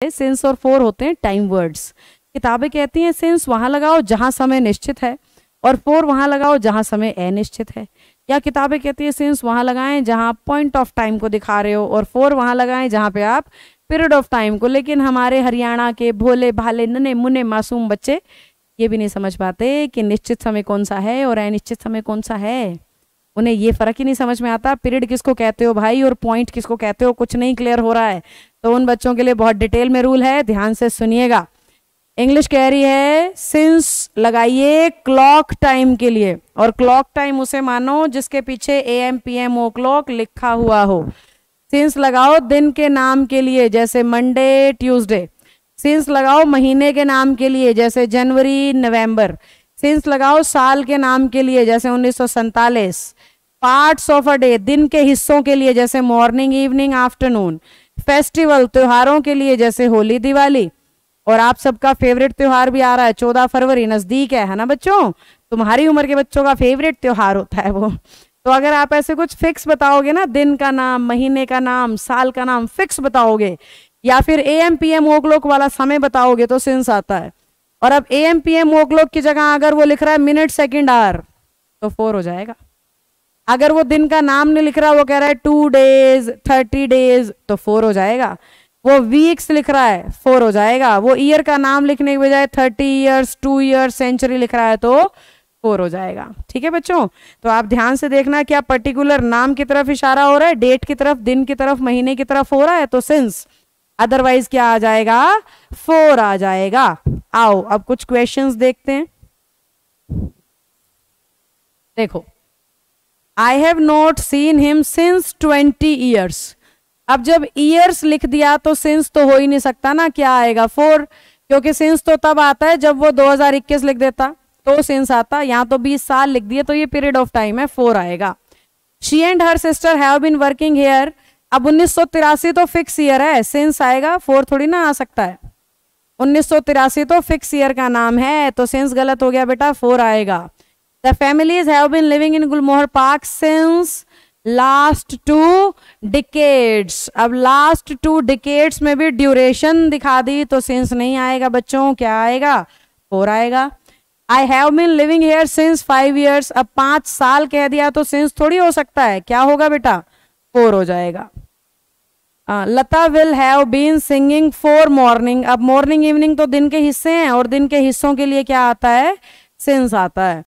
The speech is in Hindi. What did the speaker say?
सिंस और फॉर होते हैं टाइम वर्ड्स। किताबें कहती हैं सिंस वहां लगाओ जहां समय निश्चित है और फॉर वहां लगाओ जहां समय अनिश्चित है। या किताबें कहती है सिंस वहां लगाएं जहां आप पॉइंट ऑफ टाइम को दिखा रहे हो और फॉर वहां लगाएं जहां पे आप पीरियड ऑफ टाइम को। लेकिन हमारे हरियाणा के भोले भाले नन्हे मुन्ने मासूम बच्चे ये भी नहीं समझ पाते कि निश्चित समय कौन सा है और अनिश्चित समय कौन सा है। उन्हें ये फर्क ही नहीं समझ में आता पीरियड किसको कहते हो भाई और पॉइंट किसको कहते हो, कुछ नहीं क्लियर हो रहा है। तो उन बच्चों के लिए बहुत डिटेल में रूल है, ध्यान से सुनिएगा। इंग्लिश कह रही है सिंस लगाइए क्लॉक टाइम के लिए और क्लॉक टाइम उसे मानो जिसके पीछे AM PM ओ क्लॉक लिखा हुआ हो। सिंस लगाओ दिन के नाम के लिए जैसे मंडे ट्यूसडे। सिंस लगाओ महीने के नाम के लिए जैसे जनवरी नवंबर। सिंस लगाओ साल के नाम के लिए जैसे 1947। पार्ट्स ऑफ अ डे दिन के हिस्सों के लिए जैसे मॉर्निंग इवनिंग आफ्टरनून। फेस्टिवल त्योहारों के लिए जैसे होली दिवाली। और आप सबका फेवरेट त्योहार भी आ रहा है 14 फरवरी नजदीक है ना बच्चों। तुम्हारी उम्र के बच्चों का फेवरेट त्योहार होता है वो। तो अगर आप ऐसे कुछ फिक्स बताओगे ना, दिन का नाम, महीने का नाम, साल का नाम फिक्स बताओगे या फिर AM PM ओ क्लॉक वाला समय बताओगे तो सिंस आता है। और अब AM PM ओ क्लॉक की जगह अगर वो लिख रहा है मिनट सेकंड आवर तो फॉर हो जाएगा। अगर वो दिन का नाम नहीं लिख रहा, वो कह रहा है 2 days 30 days तो फॉर हो जाएगा। वो वीक्स लिख रहा है फॉर हो जाएगा। वो ईयर का नाम लिखने के बजाय 30 years 2 years सेंचुरी लिख रहा है तो फॉर हो जाएगा। ठीक है बच्चों, तो आप ध्यान से देखना क्या पर्टिकुलर नाम की तरफ इशारा हो रहा है, डेट की तरफ, दिन की तरफ, महीने की तरफ हो रहा है तो सिंस, अदरवाइज क्या आ जाएगा, फॉर आ जाएगा। आओ अब कुछ क्वेश्चंस देखते हैं। देखो, I have not seen him since 20 years। अब जब ईयर्स लिख दिया तो सिंस तो हो ही नहीं सकता ना, क्या आएगा, फॉर, क्योंकि सिंस तो तब आता है जब वो 2021 लिख देता तो सिंस आता। यहाँ तो 20 साल लिख दिए तो ये पीरियड ऑफ टाइम है, फॉर आएगा। She and her sister have been working here. अब 1983 तो फिक्स ईयर है, सिंस आएगा, फॉर थोड़ी ना आ सकता है। 1983 तो फिक्स ईयर का नाम है तो सिंस गलत हो गया बेटा, फॉर आएगा। The families have been living in Gulmohar park since last 2 decades। अब लास्ट 2 decades में भी ड्यूरेशन दिखा दी तो सिंस नहीं आएगा बच्चों, क्या आएगा, फॉर आएगा। I have been living here since 5 years। अब 5 साल कह दिया तो सिंस थोड़ी हो सकता है, क्या होगा बेटा, फॉर हो जाएगा। Lata will have been singing for morning. अब मॉर्निंग इवनिंग तो दिन के हिस्से हैं और दिन के हिस्सों के लिए क्या आता है, सिंस आता है।